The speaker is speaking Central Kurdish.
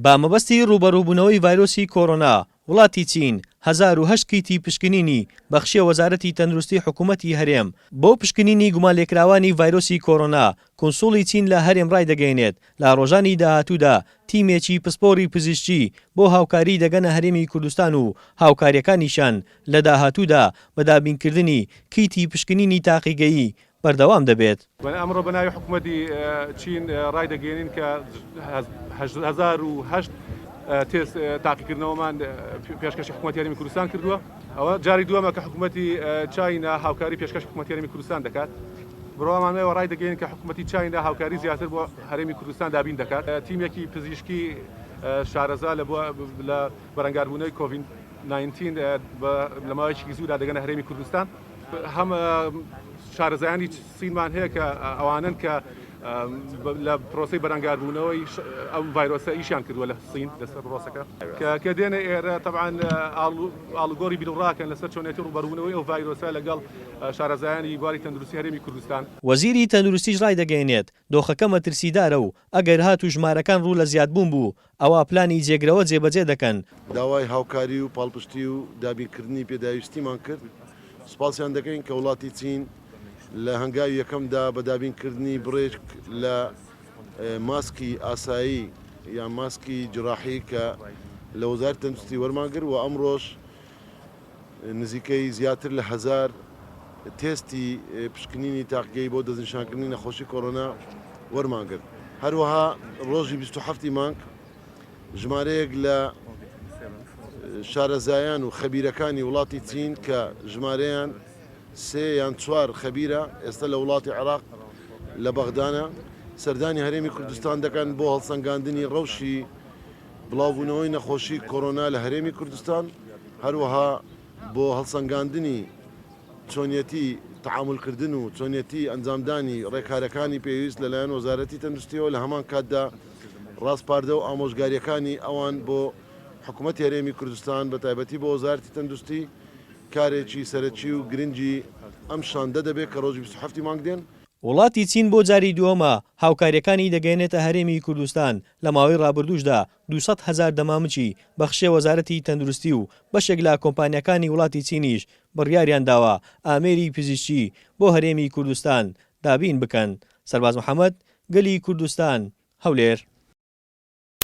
با مەبەستی ڕوبەڕووبوونەوەی ڤایرۆسی کۆڕۆنا وڵاتی چین 1008 کیتی پشکنینی بەخشیە وەزارەتی تەندروستی حکوومەتی هەرێم بۆ پشکنینی گومانلێکراوانی ڤایرۆسی کۆڕۆنا کۆنسوڵی چین لە هەرێم ڕایدەگەیەنێت لە ڕۆژانی داهاتوودا تیمێکی پسپۆڕی پزیشکی بۆ هاوکاری دەگەنە هەرێمی کوردستان و هاوکاریەکانیشان لە داهاتوودا بەدابینکردنی کیتی پشکنینی تاقیگەیی بەردەوام دەبێت. ئەمڕۆ بەناوی حکوومەتی چین ڕایدەگەێنین کە 1008 تێست تاقیکردنەوەمان پێشکەشی حکوومەتی هەرێمی کوردستان کردووە. ئەوە جاری دووەمە کە حکوومەتی چاینا هاوکاری پێشکەش حکوومەتی هەرێمی کوردستان دەکات. بڕوامانەوە ڕایدەگەین کە حکوومەتی چاینا هاوکاری زیاتر بۆ هەرێمی کوردستان دابین دەکات. تیمێکی پزیشکی شارەزا لە بەرەنگاربوونەوەی کۆڤید 19 لە ماوەیەکی زوودا دەگەنە هەرێمی کوردستان. هەم شارەزایانی سینمان هەیە کە ئەوانن کە لە پرۆسی بەرەنگاربوونەوەی ئەم ڤایرۆسە ئیشیان کردووە لە سین لەسەر پرۆسەکە کە دێنە ئێرە تەبعاً ئاڵوگۆڕی بیلڕاکەن لەسەر چۆنێتی ڕوبەڕوونەوەی ئەو ڤایرۆسە لەگەڵ شارەزایانی بواری تەندروستی هەرێمی کوردستان. وەزیری تەندروستیش ڕایدەگەیەنێت دۆخەکە مەترسیدارە و ئەگەر هات و ژمارەکان ڕوو لە زیادبوون بوو ئەوە پلانی جێگرەوە جێبەجێ دەکەن. داوای هاوکاری و پاڵپشتی و دابینکردنی پێداویستیمان کرد. سوپاسیان دەکەین کە وڵاتی چین لە هەنگاوی یەکەمدا بەدابینکردنی بڕێک لە ماسکی ئاسایی یان ماسکی جراحی کە لە وەزارەتی تەندروستی وەرماگر و ئەمڕۆژ نزیکەی زیاتر لە 1000 تێستی پشکنینی تاقیگەی بۆ دەستنیشانکردنی نەخۆشی کۆڕۆنا وەرماگر. هەروەها ڕۆژی 27 مانگ ژمارەیەک لە شارەزایان و خەبیرەکانی وڵاتی چین کە ژمارەیان 3 یان 4 خەبیرە ئێستا لە وڵاتی عێراق لە بەغدانە سەردانی هەرێمی کوردستان دەکەن بۆ هەڵسەنگاندنی ڕەوشی بڵاوبوونەوەی نەخۆشی کۆڕۆنا لە هەرێمی کوردستان هەروەها بۆ هەڵسەنگاندنی چۆنیەتی تەعاملکردن و چۆنیەتی ئەنجامدانی ڕێکارەکانی پێویست لەلایەن وەزارەتی تەندروستیەوە لە هەمان کاتدا ڕاستپاردە و ئامۆژگاریەکانی ئەوان بۆ حکوومەتی هەرێمی کوردستان بە تایبەتی بۆ وەزارەتی تەندروستی کارێکی سەرەکی و گرنگی ئەم شاندە دەبێت کە ڕۆژی 27 مانگ دێن. وڵاتی چین بۆ جاری دووەمە هاوکاریەکانی دەگەێنێتە هەرێمی کوردستان لە ماوەی ڕابردووشدا 200,000 دەمامچی بەخشیە وەزارەتی تەندروستی و بەشێک لە کۆمپانیەکانی وڵاتی چینیش بڕیاریان داوە ئامێری پزیشکی بۆ هەرێمی کوردستان دابین بکەن. سەرباز محەممەد گەلی کوردستان هەولێر.